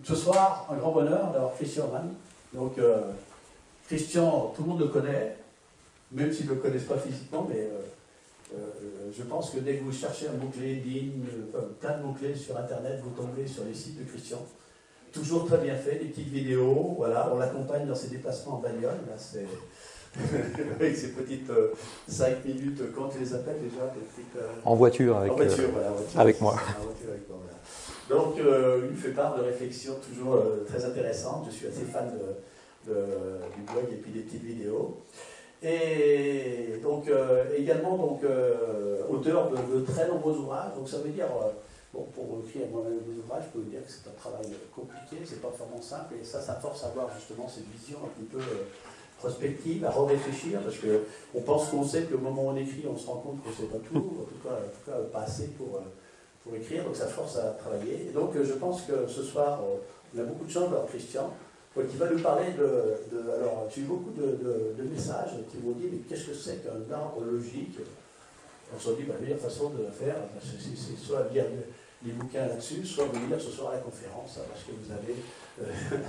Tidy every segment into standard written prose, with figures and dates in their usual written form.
Ce soir, un grand bonheur d'avoir Christian Rahn. Donc, Christian, tout le monde le connaît, même s'ils ne le connaissent pas physiquement, mais je pense que dès que vous cherchez un mot-clé, plein de mots-clés sur Internet, vous tombez sur les sites de Christian. Toujours très bien fait, des petites vidéos, voilà, on l'accompagne dans ses déplacements en bagnole, là, c'est avec ses petites 5 minutes, quand tu les appelles déjà en voiture avec, voilà, avec moi. Voilà. Donc, il fait part de réflexions toujours très intéressantes. Je suis assez fan du blog et puis des petites vidéos. Et donc, également auteur de très nombreux ouvrages. Donc, ça veut dire, pour écrire moi-même des ouvrages, je peux vous dire que c'est un travail compliqué, c'est pas vraiment simple. Et ça force à avoir justement cette vision un petit peu prospective, à réfléchir, parce qu'on pense qu'on sait qu'au moment où on écrit, on se rend compte que c'est pas tout, en tout cas pas assez pour écrire, donc ça force à travailler. Et donc je pense que ce soir, on a beaucoup de chance d'avoir Christian, qui va nous parler alors j'ai eu beaucoup de messages qui m'ont dit, mais qu'est-ce que c'est qu'un arbre logique? On se dit, la meilleure façon de le faire, c'est soit lire les bouquins là-dessus, soit venir ce soir à la conférence, parce que vous avez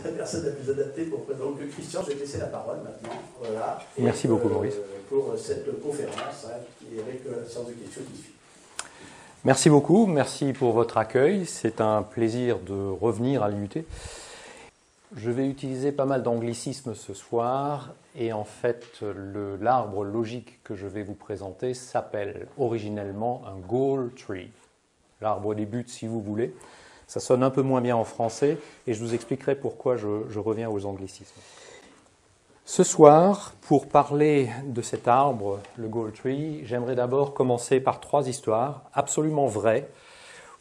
la personne la plus adaptée pour présenter. Donc Christian, je vais te laisser la parole maintenant. Voilà. Merci beaucoup, Maurice. Pour cette conférence, et avec la séance de questions qui suit. Merci beaucoup, merci pour votre accueil. C'est un plaisir de revenir à l'IUT. Je vais utiliser pas mal d'anglicismes ce soir, et en fait, l'arbre logique que je vais vous présenter s'appelle originellement un goal tree. L'arbre des buts, si vous voulez. Ça sonne un peu moins bien en français, et je vous expliquerai pourquoi je reviens aux anglicismes. Ce soir, pour parler de cet arbre, le goal tree, j'aimerais d'abord commencer par 3 histoires absolument vraies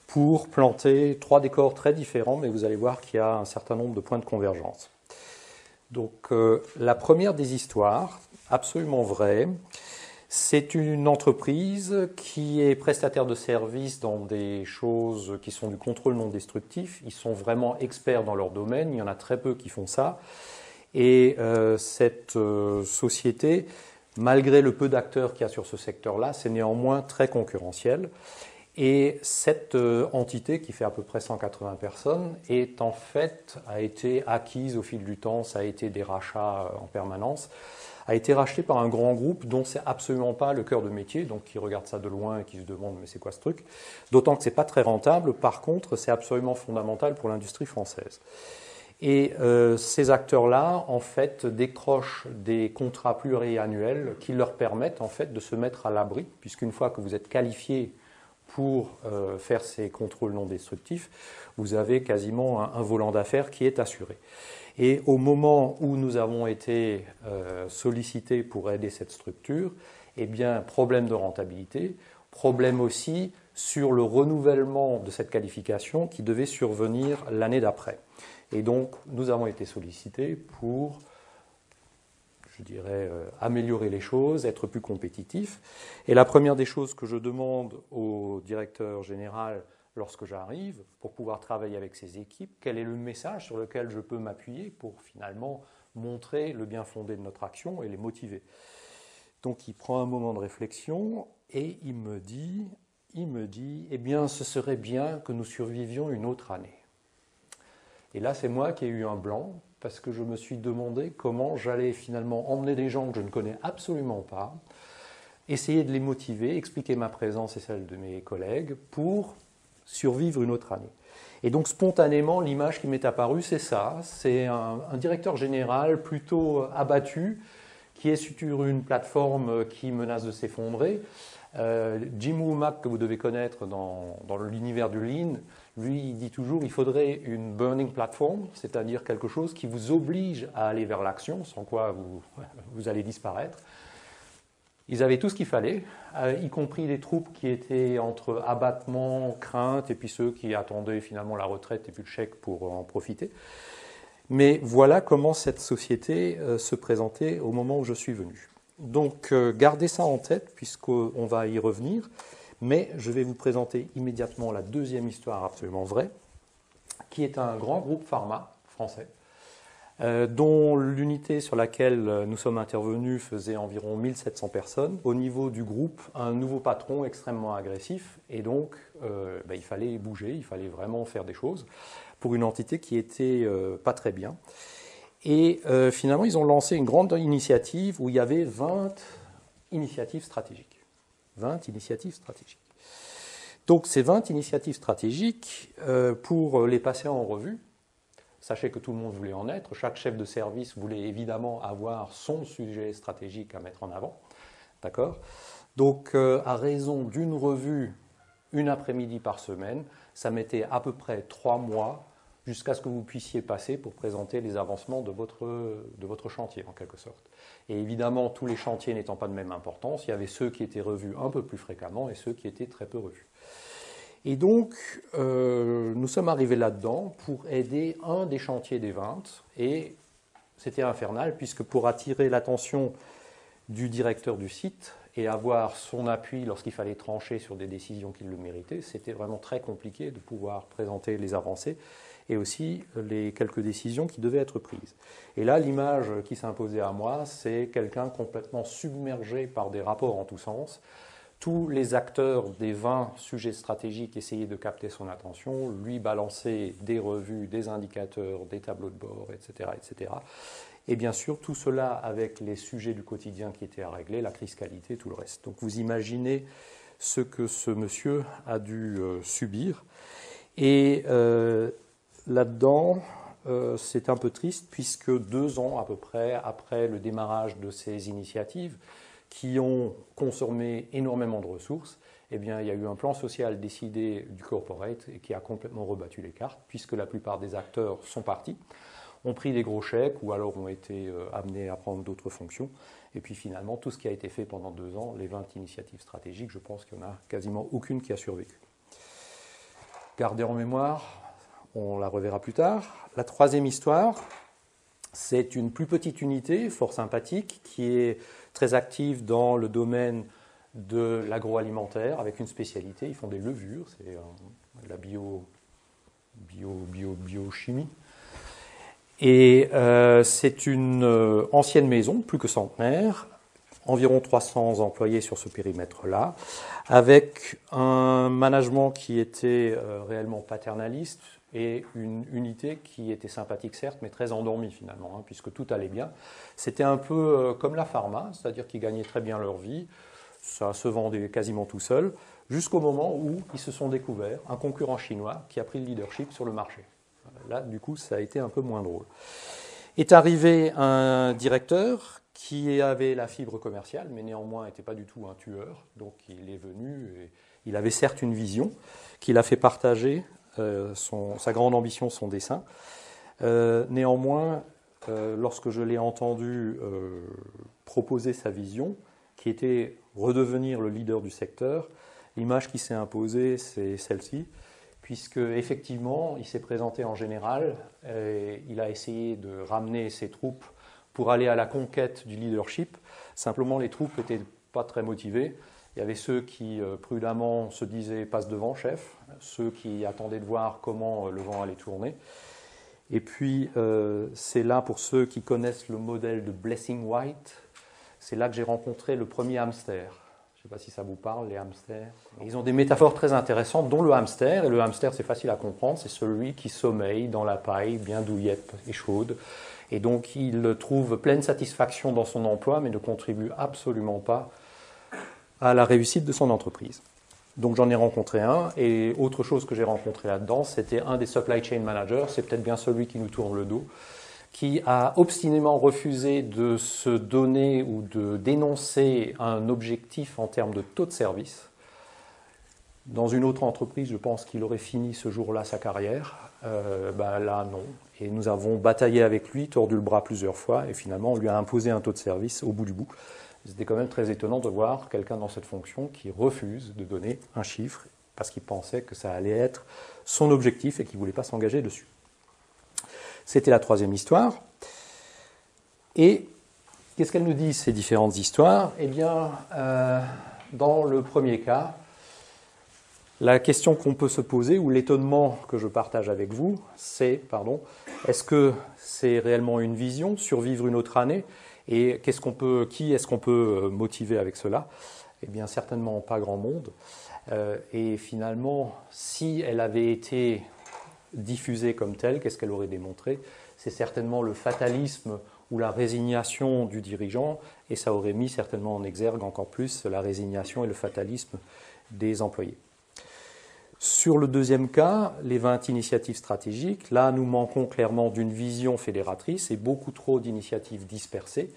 pour planter 3 décors très différents, mais vous allez voir qu'il y a un certain nombre de points de convergence. Donc, la première des histoires, absolument vraie, c'est une entreprise qui est prestataire de services dans des choses qui sont du contrôle non destructif. Ils sont vraiment experts dans leur domaine, il y en a très peu qui font ça. Et cette société, malgré le peu d'acteurs qu'il y a sur ce secteur-là, c'est néanmoins très concurrentiel. Et cette entité, qui fait à peu près 180 personnes, a été acquise au fil du temps, ça a été des rachats en permanence, a été racheté par un grand groupe dont c'est absolument pas le cœur de métier, donc qui regarde ça de loin et qui se demande mais c'est quoi ce truc, d'autant que c'est pas très rentable. Par contre, c'est absolument fondamental pour l'industrie française. Et ces acteurs-là, en fait, décrochent des contrats pluriannuels qui leur permettent, en fait, de se mettre à l'abri, puisqu'une fois que vous êtes qualifié pour faire ces contrôles non destructifs, vous avez quasiment un volant d'affaires qui est assuré. Et au moment où nous avons été sollicités pour aider cette structure, eh bien, problème de rentabilité, problème aussi sur le renouvellement de cette qualification qui devait survenir l'année d'après. Et donc, nous avons été sollicités pour, je dirais, améliorer les choses, être plus compétitifs. Et la première des choses que je demande au directeur général lorsque j'arrive, pour pouvoir travailler avec ses équipes, quel est le message sur lequel je peux m'appuyer pour finalement montrer le bien fondé de notre action et les motiver. Donc, il prend un moment de réflexion et il me dit, eh bien, ce serait bien que nous survivions une autre année. Et là, c'est moi qui ai eu un blanc, parce que je me suis demandé comment j'allais finalement emmener des gens que je ne connais absolument pas, essayer de les motiver, expliquer ma présence et celle de mes collègues pour survivre une autre année. Et donc, spontanément, l'image qui m'est apparue, c'est ça. C'est un directeur général plutôt abattu, qui est sur une plateforme qui menace de s'effondrer. Jim Womack, que vous devez connaître dans l'univers du Lean, lui, il dit toujours qu'il faudrait une burning platform, c'est-à-dire quelque chose qui vous oblige à aller vers l'action, sans quoi vous allez disparaître. Ils avaient tout ce qu'il fallait, y compris les troupes qui étaient entre abattement, crainte, et puis ceux qui attendaient finalement la retraite et puis le chèque pour en profiter. Mais voilà comment cette société se présentait au moment où je suis venu. Donc, gardez ça en tête, puisqu'on va y revenir. Mais je vais vous présenter immédiatement la deuxième histoire absolument vraie, qui est un grand groupe pharma français, dont l'unité sur laquelle nous sommes intervenus faisait environ 1700 personnes. Au niveau du groupe, un nouveau patron extrêmement agressif, et donc il fallait bouger, il fallait vraiment faire des choses pour une entité qui était pas très bien. Et finalement, ils ont lancé une grande initiative où il y avait 20 initiatives stratégiques. 20 initiatives stratégiques. Donc ces 20 initiatives stratégiques, pour les passer en revue, sachez que tout le monde voulait en être, chaque chef de service voulait évidemment avoir son sujet stratégique à mettre en avant. D'accord ? Donc à raison d'une revue, une après-midi par semaine, ça mettait à peu près 3 mois jusqu'à ce que vous puissiez passer pour présenter les avancements de votre chantier, en quelque sorte. Et évidemment, tous les chantiers n'étant pas de même importance, il y avait ceux qui étaient revus un peu plus fréquemment et ceux qui étaient très peu revus. Et donc, nous sommes arrivés là-dedans pour aider un des chantiers des 20, et c'était infernal, puisque pour attirer l'attention du directeur du site et avoir son appui lorsqu'il fallait trancher sur des décisions qui le méritaient, c'était vraiment très compliqué de pouvoir présenter les avancées et aussi les quelques décisions qui devaient être prises. Et là, l'image qui s'imposait à moi, c'est quelqu'un complètement submergé par des rapports en tous sens. Tous les acteurs des 20 sujets stratégiques essayaient de capter son attention, lui balancer des revues, des indicateurs, des tableaux de bord, etc., etc. Et bien sûr, tout cela avec les sujets du quotidien qui étaient à régler, la crise qualité, tout le reste. Donc vous imaginez ce que ce monsieur a dû subir. Et là-dedans, c'est un peu triste puisque 2 ans à peu près après le démarrage de ces initiatives qui ont consommé énormément de ressources, eh bien, il y a eu un plan social décidé du corporate et qui a complètement rebattu les cartes puisque la plupart des acteurs sont partis, ont pris des gros chèques ou alors ont été amenés à prendre d'autres fonctions. Et puis finalement, tout ce qui a été fait pendant 2 ans, les 20 initiatives stratégiques, je pense qu'il n'y en a quasiment aucune qui a survécu. Gardez en mémoire, on la reverra plus tard. La troisième histoire, c'est une plus petite unité, fort sympathique, qui est très active dans le domaine de l'agroalimentaire, avec une spécialité. Ils font des levures, c'est la biochimie. Et c'est une ancienne maison, plus que centenaire, environ 300 employés sur ce périmètre-là, avec un management qui était réellement paternaliste et une unité qui était sympathique certes, mais très endormie finalement, puisque tout allait bien. C'était un peu comme la pharma, c'est-à-dire qu'ils gagnaient très bien leur vie, ça se vendait quasiment tout seul, jusqu'au moment où ils se sont découverts un concurrent chinois qui a pris le leadership sur le marché. Là, du coup, ça a été un peu moins drôle. Est arrivé un directeur qui avait la fibre commerciale, mais néanmoins n'était pas du tout un tueur. Donc il est venu, et il avait certes une vision qu'il a fait partager, sa grande ambition, son dessein. Néanmoins, lorsque je l'ai entendu proposer sa vision, qui était redevenir le leader du secteur, l'image qui s'est imposée, c'est celle-ci, puisque effectivement, il s'est présenté en général, et il a essayé de ramener ses troupes pour aller à la conquête du leadership. Simplement, les troupes n'étaient pas très motivées. Il y avait ceux qui, prudemment, se disaient « passe devant, chef », ceux qui attendaient de voir comment le vent allait tourner. Et puis, c'est là, pour ceux qui connaissent le modèle de Blessing White, c'est là que j'ai rencontré le premier hamster. Je ne sais pas si ça vous parle, les hamsters. Ils ont des métaphores très intéressantes, dont le hamster. Et le hamster, c'est facile à comprendre, c'est celui qui sommeille dans la paille, bien douillette et chaude. Et donc, il trouve pleine satisfaction dans son emploi, mais ne contribue absolument pas à la réussite de son entreprise. Donc, j'en ai rencontré un. Et autre chose que j'ai rencontré là-dedans, c'était un des supply chain managers. C'est peut-être bien celui qui nous tourne le dos, qui a obstinément refusé de se donner ou de dénoncer un objectif en termes de taux de service. Dans une autre entreprise, je pense qu'il aurait fini ce jour-là sa carrière. Là, non. Et nous avons bataillé avec lui, tordu le bras plusieurs fois, et finalement, on lui a imposé un taux de service au bout du bout. C'était quand même très étonnant de voir quelqu'un dans cette fonction qui refuse de donner un chiffre parce qu'il pensait que ça allait être son objectif et qu'il ne voulait pas s'engager dessus. C'était la troisième histoire. Et qu'est-ce qu'elles nous disent, ces différentes histoires ? Eh bien, dans le premier cas, La question qu'on peut se poser, ou l'étonnement que je partage avec vous, c'est, est-ce que c'est réellement une vision, survivre une autre année, et qui est-ce qu'on peut motiver avec cela? Eh bien, certainement pas grand monde. Et finalement, si elle avait été diffusée comme telle, qu'est-ce qu'elle aurait démontré? C'est certainement le fatalisme ou la résignation du dirigeant, et ça aurait mis certainement en exergue encore plus la résignation et le fatalisme des employés. Sur le deuxième cas, les 20 initiatives stratégiques, là nous manquons clairement d'une vision fédératrice et beaucoup trop d'initiatives dispersées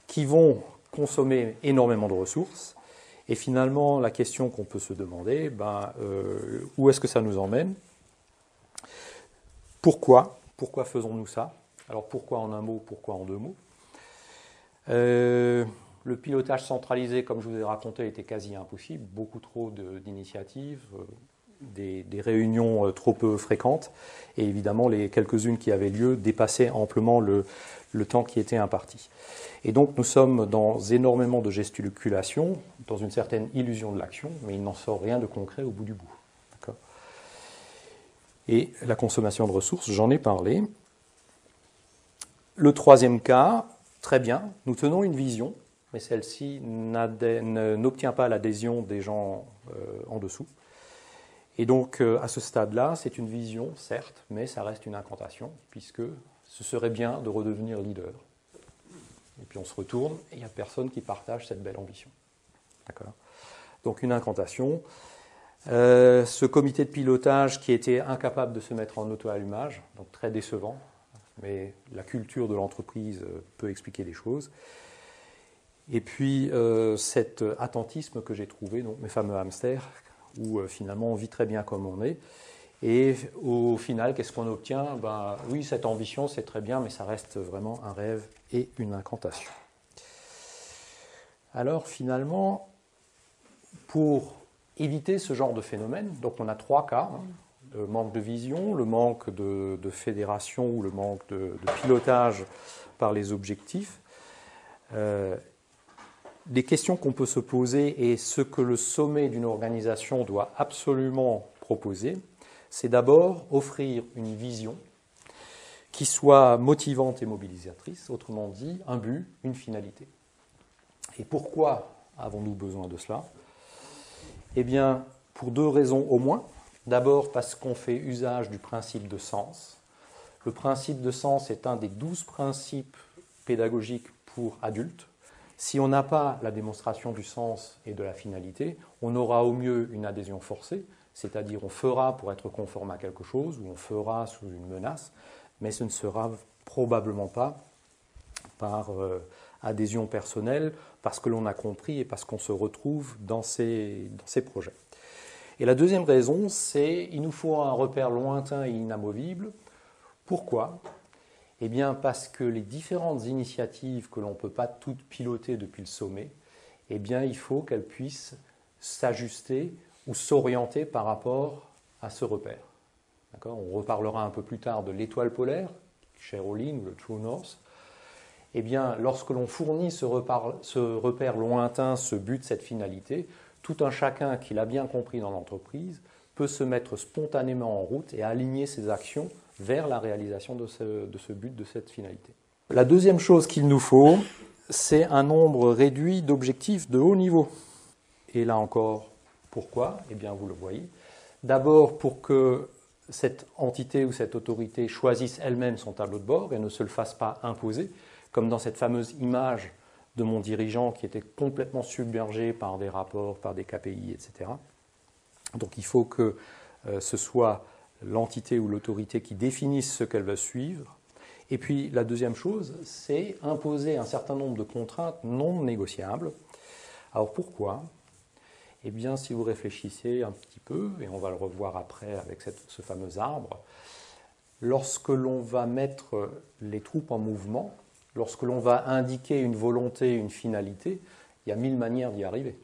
qui vont consommer énormément de ressources. Et finalement, la question qu'on peut se demander, où est-ce que ça nous emmène? Pourquoi faisons-nous ça? Alors pourquoi en un mot, pourquoi en deux mots? Le pilotage centralisé, comme je vous ai raconté, était quasi impossible, beaucoup trop d'initiatives, des réunions trop peu fréquentes, et évidemment les quelques-unes qui avaient lieu dépassaient amplement le temps qui était imparti. Et donc nous sommes dans énormément de gesticulation, dans une certaine illusion de l'action, mais il n'en sort rien de concret au bout du bout. D'accord ? Et la consommation de ressources, j'en ai parlé. Le troisième cas, très bien, nous tenons une vision, mais celle-ci n'obtient pas l'adhésion des gens en dessous. Et donc, à ce stade-là, c'est une vision, certes, mais ça reste une incantation, puisque ce serait bien de redevenir leader. Et puis on se retourne, et il n'y a personne qui partage cette belle ambition. D'accord ? Donc une incantation. Ce comité de pilotage qui était incapable de se mettre en auto-allumage, donc très décevant, mais la culture de l'entreprise peut expliquer les choses. Et puis cet attentisme que j'ai trouvé, donc mes fameux hamsters, où finalement on vit très bien comme on est. Et au final, qu'est-ce qu'on obtient? Oui, cette ambition, c'est très bien, mais ça reste vraiment un rêve et une incantation. Alors finalement, pour éviter ce genre de phénomène, donc on a trois cas, le manque de vision, le manque de fédération ou le manque de pilotage par les objectifs. Les questions qu'on peut se poser et ce que le sommet d'une organisation doit absolument proposer, c'est d'abord offrir une vision qui soit motivante et mobilisatrice, autrement dit, un but, une finalité. Et pourquoi avons-nous besoin de cela? Eh bien, pour deux raisons au moins. D'abord parce qu'on fait usage du principe de sens. Le principe de sens est un des 12 principes pédagogiques pour adultes. Si on n'a pas la démonstration du sens et de la finalité, on aura au mieux une adhésion forcée, c'est-à-dire on fera pour être conforme à quelque chose ou on fera sous une menace, mais ce ne sera probablement pas par adhésion personnelle, parce que l'on a compris et parce qu'on se retrouve dans ces projets. Et la deuxième raison, c'est qu'il nous faut un repère lointain et inamovible. Pourquoi ? Eh bien parce que les différentes initiatives que l'on ne peut pas toutes piloter depuis le sommet, eh bien il faut qu'elles puissent s'ajuster ou s'orienter par rapport à ce repère. D'accord ? On reparlera un peu plus tard de l'étoile polaire, chère aux lignes, ou le True North. Eh bien, lorsque l'on fournit ce repère lointain, ce but, cette finalité, tout un chacun qui l'a bien compris dans l'entreprise peut se mettre spontanément en route et aligner ses actions vers la réalisation de ce but, de cette finalité. La deuxième chose qu'il nous faut, c'est un nombre réduit d'objectifs de haut niveau. Et là encore, pourquoi ? Eh bien, vous le voyez. D'abord, pour que cette entité ou cette autorité choisisse elle-même son tableau de bord et ne se le fasse pas imposer, comme dans cette fameuse image de mon dirigeant qui était complètement submergé par des rapports, par des KPI, etc. Donc il faut que ce soit l'entité ou l'autorité qui définisse ce qu'elle va suivre. Et puis la deuxième chose, c'est imposer un certain nombre de contraintes non négociables. Alors pourquoi ? Eh bien, si vous réfléchissez un petit peu, et on va le revoir après avec ce fameux arbre, lorsque l'on va mettre les troupes en mouvement, lorsque l'on va indiquer une volonté, une finalité, il y a 1000 manières d'y arriver.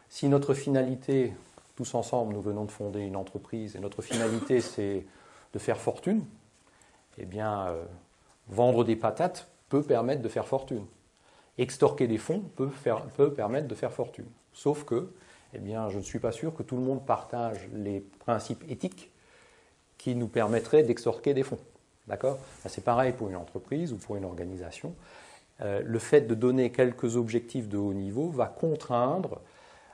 Si notre finalité, tous ensemble, nous venons de fonder une entreprise, et notre finalité, c'est de faire fortune, eh bien, vendre des patates peut permettre de faire fortune. Extorquer des fonds peut permettre de faire fortune. Sauf que, eh bien, je ne suis pas sûr que tout le monde partage les principes éthiques qui nous permettraient d'extorquer des fonds. D'accord ? C'est pareil pour une entreprise ou pour une organisation. Le fait de donner quelques objectifs de haut niveau va contraindre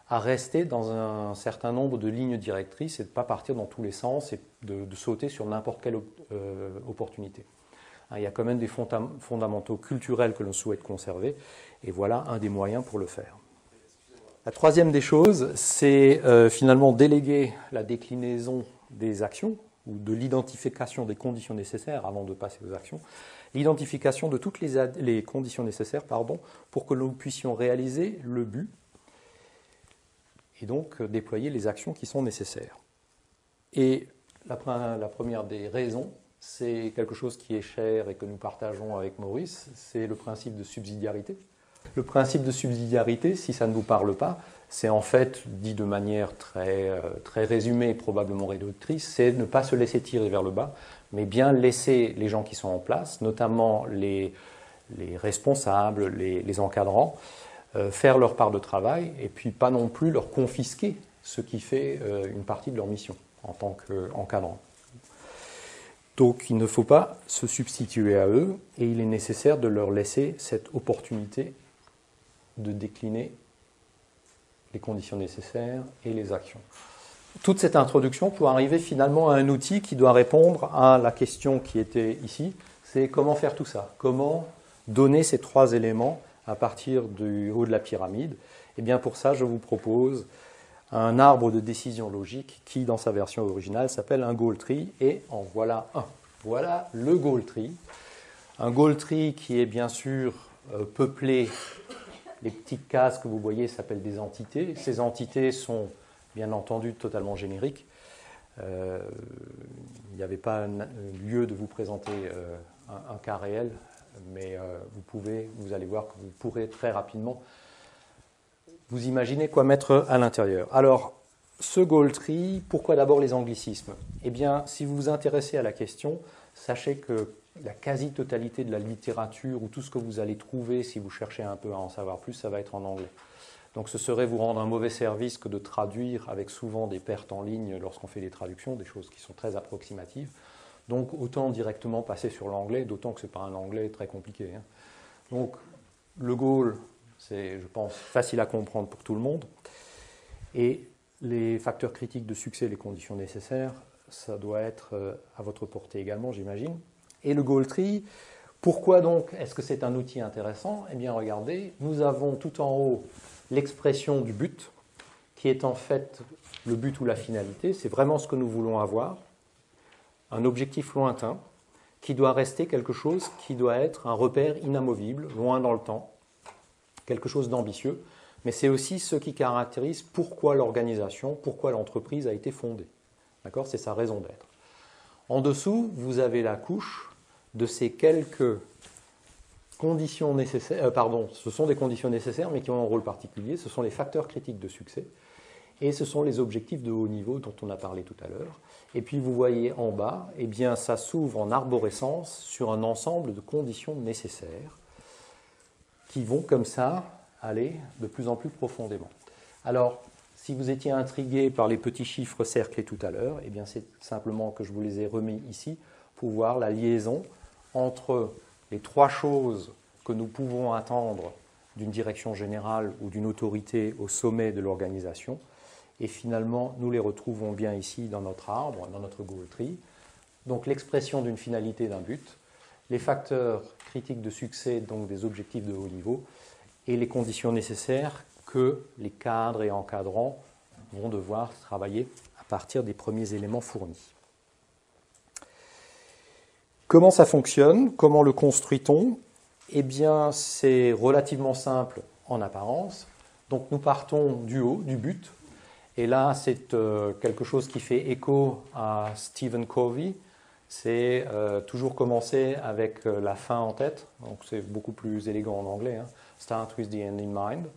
à rester dans un certain nombre de lignes directrices et de ne pas partir dans tous les sens et de sauter sur n'importe quelle opportunité. Il y a quand même des fondamentaux culturels que l'on souhaite conserver, et voilà un des moyens pour le faire. La troisième des choses, c'est finalement déléguer la déclinaison des actions, ou de l'identification des conditions nécessaires avant de passer aux actions, l'identification de toutes les conditions nécessaires pour que nous puissions réaliser le but et donc déployer les actions qui sont nécessaires. Et la première des raisons, c'est quelque chose qui est cher et que nous partageons avec Maurice, c'est le principe de subsidiarité. Le principe de subsidiarité, si ça ne vous parle pas, c'est en fait, dit de manière très résumée, probablement réductrice, c'est ne pas se laisser tirer vers le bas, mais bien laisser les gens qui sont en place, notamment les responsables, les encadrants, faire leur part de travail, et puis pas non plus leur confisquer ce qui fait une partie de leur mission en tant qu'encadrant. Donc il ne faut pas se substituer à eux, et il est nécessaire de leur laisser cette opportunité de décliner les conditions nécessaires et les actions. Toute cette introduction pour arriver finalement à un outil qui doit répondre à la question qui était ici, c'est comment faire tout ça, comment donner ces trois éléments à partir du haut de la pyramide. Et bien pour ça, je vous propose un arbre de décision logique qui, dans sa version originale, s'appelle un goal tree, et en voilà un. Voilà le goal tree. Un goal tree qui est bien sûr peuplé. Les petites cases que vous voyez s'appellent des entités. Ces entités sont bien entendu totalement génériques. Il n'y avait pas lieu de vous présenter un cas réel, mais vous allez voir que vous pourrez très rapidement vous imaginer quoi mettre à l'intérieur. Alors, ce goal tree, pourquoi d'abord les anglicismes ? Eh bien, si vous vous intéressez à la question, sachez que la quasi-totalité de la littérature ou tout ce que vous allez trouver si vous cherchez un peu à en savoir plus, ça va être en anglais. Donc ce serait vous rendre un mauvais service que de traduire avec souvent des pertes en ligne lorsqu'on fait des traductions, des choses qui sont très approximatives. Donc autant directement passer sur l'anglais, d'autant que ce n'est pas un anglais très compliqué. Donc le goal, c'est, je pense, facile à comprendre pour tout le monde. Et les facteurs critiques de succès, les conditions nécessaires, ça doit être à votre portée également, j'imagine. Et le goal tree, pourquoi donc est-ce que c'est un outil intéressant ? Eh bien, regardez, nous avons tout en haut l'expression du but, qui est en fait le but ou la finalité. C'est vraiment ce que nous voulons avoir, un objectif lointain, qui doit rester quelque chose qui doit être un repère inamovible, loin dans le temps, quelque chose d'ambitieux, mais c'est aussi ce qui caractérise pourquoi l'organisation, pourquoi l'entreprise a été fondée. D'accord ? C'est sa raison d'être. En dessous, vous avez la couche de ces quelques conditions nécessaires, ce sont des conditions nécessaires, mais qui ont un rôle particulier, ce sont les facteurs critiques de succès, et ce sont les objectifs de haut niveau dont on a parlé tout à l'heure. Et puis vous voyez en bas, eh bien, ça s'ouvre en arborescence sur un ensemble de conditions nécessaires qui vont comme ça aller de plus en plus profondément. Alors, si vous étiez intrigué par les petits chiffres cerclés tout à l'heure, eh bien c'est simplement que je vous les ai remis ici pour voir la liaison entre les trois choses que nous pouvons attendre d'une direction générale ou d'une autorité au sommet de l'organisation. Et finalement, nous les retrouvons bien ici dans notre arbre, dans notre goal tree. Donc l'expression d'une finalité, d'un but, les facteurs critiques de succès, donc des objectifs de haut niveau, et les conditions nécessaires que les cadres et encadrants vont devoir travailler à partir des premiers éléments fournis. Comment ça fonctionne ? Comment le construit-on ? Eh bien, c'est relativement simple en apparence. Donc, nous partons du haut, du but. Et là, c'est quelque chose qui fait écho à Stephen Covey. C'est toujours commencer avec la fin en tête. Donc, c'est beaucoup plus élégant en anglais. Start with the end in mind.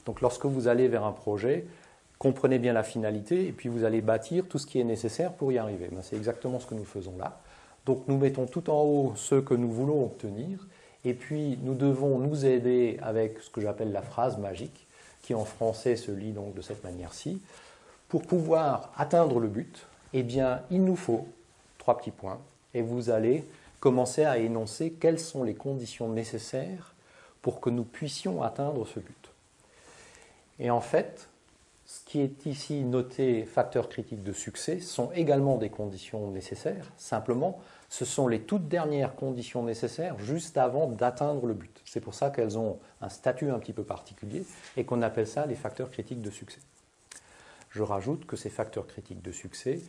Donc, lorsque vous allez vers un projet, comprenez bien la finalité et puis vous allez bâtir tout ce qui est nécessaire pour y arriver. C'est exactement ce que nous faisons là. Donc nous mettons tout en haut ce que nous voulons obtenir et puis nous devons nous aider avec ce que j'appelle la phrase magique qui en français se lit donc de cette manière-ci. Pour pouvoir atteindre le but, eh bien, il nous faut 3 petits points, et vous allez commencer à énoncer quelles sont les conditions nécessaires pour que nous puissions atteindre ce but. Et en fait, ce qui est ici noté facteurs critiques de succès sont également des conditions nécessaires, simplement, ce sont les toutes dernières conditions nécessaires juste avant d'atteindre le but. C'est pour ça qu'elles ont un statut un petit peu particulier et qu'on appelle ça les facteurs critiques de succès. Je rajoute que ces facteurs critiques de succès,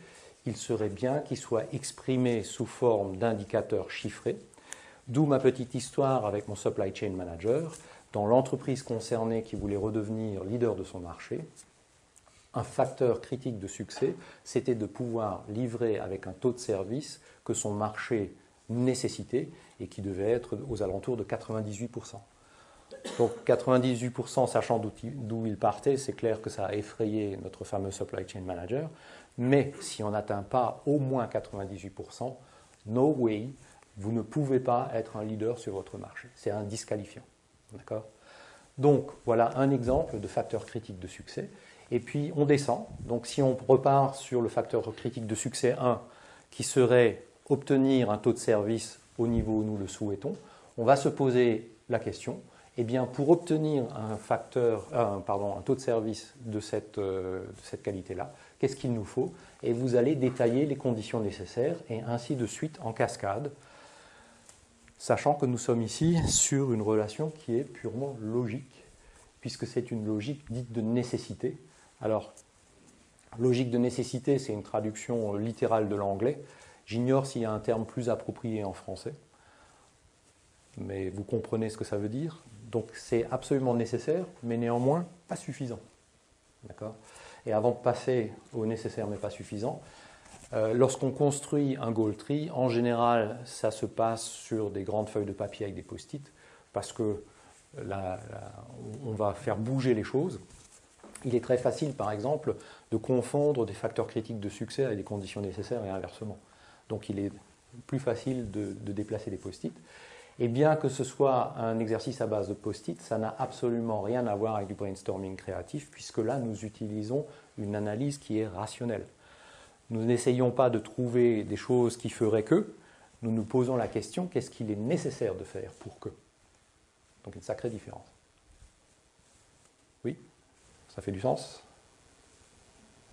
il serait bien qu'ils soient exprimés sous forme d'indicateurs chiffrés, d'où ma petite histoire avec mon supply chain manager. Dans l'entreprise concernée qui voulait redevenir leader de son marché, un facteur critique de succès, c'était de pouvoir livrer avec un taux de service que son marché nécessitait et qui devait être aux alentours de 98%. Donc 98%, sachant d'où il partait, c'est clair que ça a effrayé notre fameux supply chain manager, mais si on n'atteint pas au moins 98%, no way, vous ne pouvez pas être un leader sur votre marché. C'est un disqualifiant. D'accord ? Donc voilà un exemple de facteur critique de succès. Et puis on descend. Donc si on repart sur le facteur critique de succès 1, qui serait obtenir un taux de service au niveau où nous le souhaitons, on va se poser la question, eh bien pour obtenir un taux de service de cette qualité-là, qu'est-ce qu'il nous faut? Et vous allez détailler les conditions nécessaires et ainsi de suite en cascade, sachant que nous sommes ici sur une relation qui est purement logique, puisque c'est une logique dite de nécessité. Alors, logique de nécessité, c'est une traduction littérale de l'anglais. J'ignore s'il y a un terme plus approprié en français, mais vous comprenez ce que ça veut dire. Donc, c'est absolument nécessaire, mais néanmoins pas suffisant. D'accord ? Et avant de passer au nécessaire mais pas suffisant, lorsqu'on construit un goal tree, en général, ça se passe sur des grandes feuilles de papier avec des post-it, parce que on va faire bouger les choses. Il est très facile, par exemple, de confondre des facteurs critiques de succès avec des conditions nécessaires et inversement. Donc il est plus facile de déplacer les post-it. Et bien que ce soit un exercice à base de post-it, ça n'a absolument rien à voir avec du brainstorming créatif, puisque là, nous utilisons une analyse qui est rationnelle. Nous n'essayons pas de trouver des choses qui feraient que, nous nous posons la question, qu'est-ce qu'il est nécessaire de faire pour que? Donc une sacrée différence. Oui? Ça fait du sens?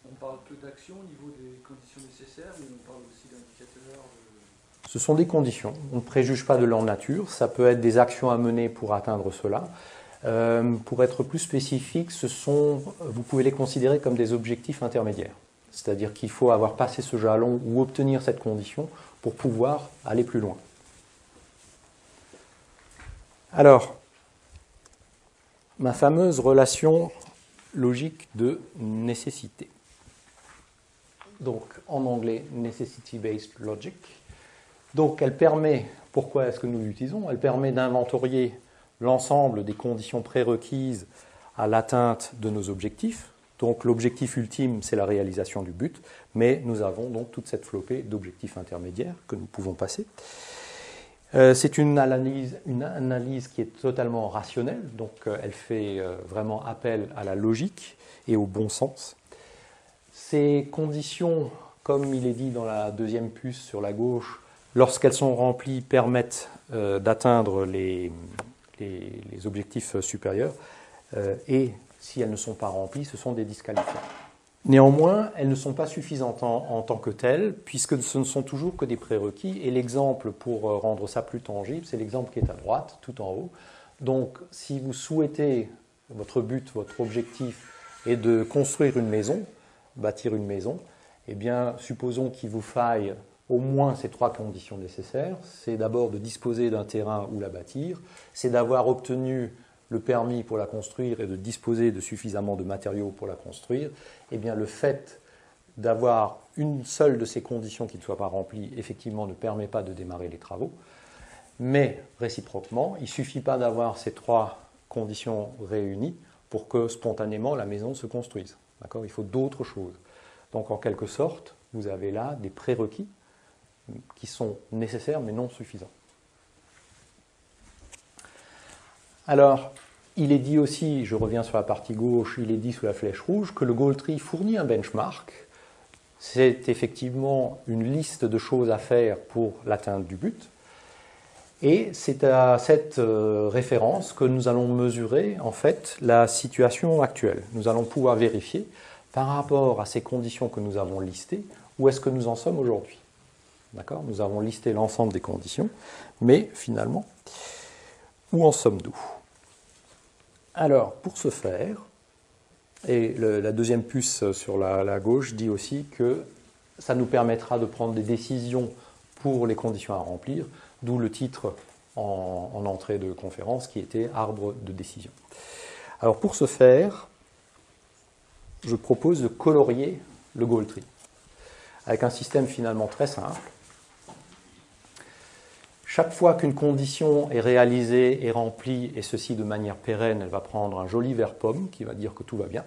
On parle que d'action au niveau des conditions nécessaires, mais on parle aussi d'indicateurs. Ce sont des conditions. On ne préjuge pas de leur nature. Ça peut être des actions à mener pour atteindre cela. Pour être plus spécifique, vous pouvez les considérer comme des objectifs intermédiaires. C'est-à-dire qu'il faut avoir passé ce jalon ou obtenir cette condition pour pouvoir aller plus loin. Alors, ma fameuse relation logique de nécessité. Donc, en anglais, necessity-based logic. Donc, elle permet, pourquoi est-ce que nous l'utilisons? Elle permet d'inventorier l'ensemble des conditions prérequises à l'atteinte de nos objectifs. Donc, l'objectif ultime, c'est la réalisation du but, mais nous avons donc toute cette flopée d'objectifs intermédiaires que nous pouvons passer. C'est une analyse qui est totalement rationnelle, donc elle fait vraiment appel à la logique et au bon sens. Ces conditions, comme il est dit dans la deuxième puce sur la gauche, lorsqu'elles sont remplies, permettent d'atteindre les objectifs supérieurs, et si elles ne sont pas remplies, ce sont des disqualifiants. Néanmoins, elles ne sont pas suffisantes en tant que telles, puisque ce ne sont toujours que des prérequis, et l'exemple pour rendre ça plus tangible, c'est l'exemple qui est à droite, tout en haut. Donc, si vous souhaitez, votre but, votre objectif est de construire une maison, bâtir une maison, eh bien, supposons qu'il vous faille au moins ces 3 conditions nécessaires. C'est d'abord de disposer d'un terrain où la bâtir, c'est d'avoir obtenu le permis pour la construire et de disposer de suffisamment de matériaux pour la construire. Eh bien, le fait d'avoir une seule de ces conditions qui ne soit pas remplie, effectivement, ne permet pas de démarrer les travaux. Mais, réciproquement, il ne suffit pas d'avoir ces 3 conditions réunies pour que, spontanément, la maison se construise. D'accord ? Il faut d'autres choses. Donc, en quelque sorte, vous avez là des prérequis qui sont nécessaires mais non suffisants. Alors, Il est dit aussi, je reviens sur la partie gauche, il est dit sous la flèche rouge que le goal tree fournit un benchmark. C'est effectivement une liste de choses à faire pour l'atteinte du but. Et c'est à cette référence que nous allons mesurer en fait la situation actuelle. Nous allons pouvoir vérifier par rapport à ces conditions que nous avons listées, où est-ce que nous en sommes aujourd'hui. D'accord ? Nous avons listé l'ensemble des conditions, mais finalement, où en sommes-nous ? Alors, pour ce faire, et la deuxième puce sur la gauche dit aussi que ça nous permettra de prendre des décisions pour les conditions à remplir, d'où le titre en entrée de conférence qui était « Arbre de décision ». Alors, pour ce faire, je propose de colorier le goal tree avec un système finalement très simple. Chaque fois qu'une condition est réalisée et remplie, et ceci de manière pérenne, elle va prendre un joli vert pomme qui va dire que tout va bien.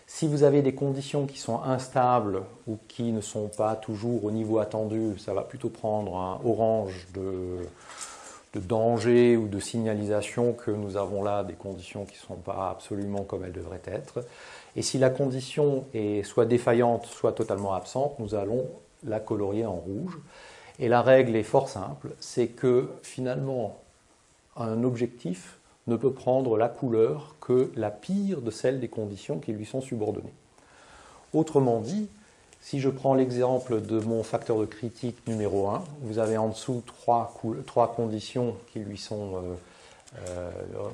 Si vous avez des conditions qui sont instables ou qui ne sont pas toujours au niveau attendu, ça va plutôt prendre un orange de danger ou de signalisation que nous avons là des conditions qui ne sont pas absolument comme elles devraient être. Et si la condition est soit défaillante, soit totalement absente, nous allons la colorier en rouge. Et la règle est fort simple, c'est que finalement, un objectif ne peut prendre la couleur que la pire de celle des conditions qui lui sont subordonnées. Autrement dit, si je prends l'exemple de mon facteur de critique numéro 1, vous avez en dessous trois conditions qui lui sont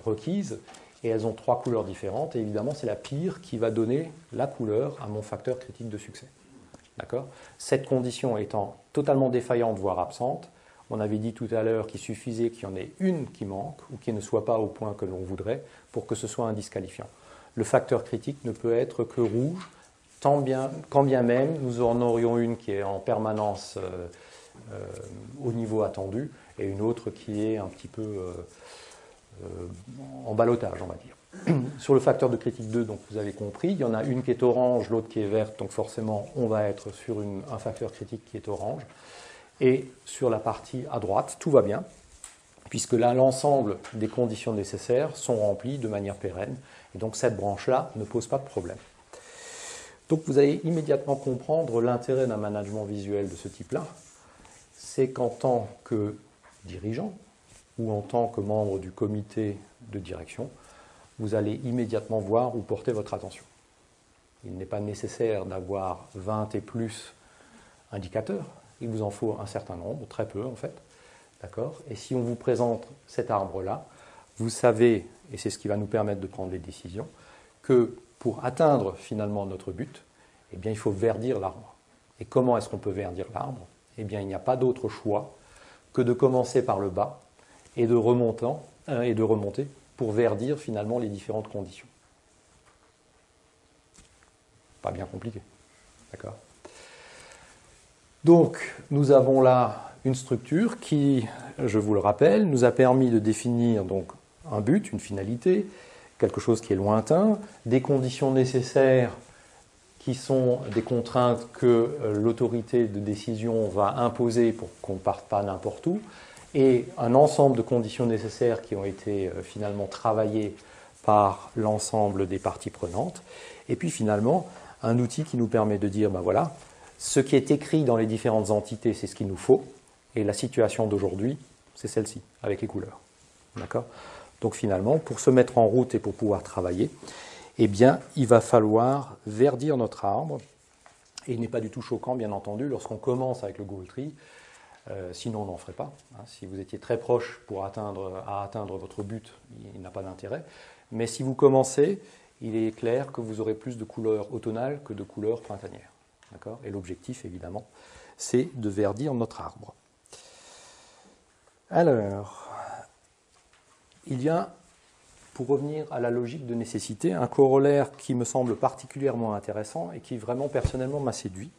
requises, et elles ont trois couleurs différentes, et évidemment c'est la pire qui va donner la couleur à mon facteur critique de succès. D'accord ? Cette condition étant totalement défaillante, voire absente, on avait dit tout à l'heure qu'il suffisait qu'il y en ait une qui manque ou qui ne soit pas au point que l'on voudrait pour que ce soit un disqualifiant. Le facteur critique ne peut être que rouge, quand bien même nous en aurions une qui est en permanence au niveau attendu et une autre qui est un petit peu en ballottage, on va dire. Sur le facteur de critique 2, donc vous avez compris, il y en a une qui est orange, l'autre qui est verte, donc forcément on va être sur un facteur critique qui est orange. Et sur la partie à droite, tout va bien, puisque là l'ensemble des conditions nécessaires sont remplies de manière pérenne, et donc cette branche-là ne pose pas de problème. Donc vous allez immédiatement comprendre l'intérêt d'un management visuel de ce type-là, c'est qu'en tant que dirigeant, ou en tant que membre du comité de direction, vous allez immédiatement voir où porter votre attention. Il n'est pas nécessaire d'avoir 20 et plus indicateurs, il vous en faut un certain nombre, très peu en fait. D'accord ? Et si on vous présente cet arbre-là, vous savez, et c'est ce qui va nous permettre de prendre les décisions, que pour atteindre finalement notre but, eh bien, il faut verdir l'arbre. Et comment est-ce qu'on peut verdir l'arbre ? Eh bien, il n'y a pas d'autre choix que de commencer par le bas et de remonter pour verdir finalement les différentes conditions. Pas bien compliqué. D'accord ? Donc, nous avons là une structure qui, je vous le rappelle, nous a permis de définir donc un but, une finalité, quelque chose qui est lointain, des conditions nécessaires qui sont des contraintes que l'autorité de décision va imposer pour qu'on ne parte pas n'importe où, et un ensemble de conditions nécessaires qui ont été finalement travaillées par l'ensemble des parties prenantes, et puis finalement un outil qui nous permet de dire, ben voilà, ce qui est écrit dans les différentes entités, c'est ce qu'il nous faut, et la situation d'aujourd'hui, c'est celle-ci, avec les couleurs. D'accord ? Donc finalement, pour se mettre en route et pour pouvoir travailler, eh bien, il va falloir verdir notre arbre, et il n'est pas du tout choquant, bien entendu, lorsqu'on commence avec le goal tree, sinon on n'en ferait pas. Hein. Si vous étiez très proche pour atteindre votre but, il n'a pas d'intérêt. Mais si vous commencez, il est clair que vous aurez plus de couleurs automnales que de couleurs printanières. D'accord ? Et l'objectif, évidemment, c'est de verdir notre arbre. Alors, il y a, pour revenir à la logique de nécessité, un corollaire qui me semble particulièrement intéressant et qui vraiment personnellement m'a séduit.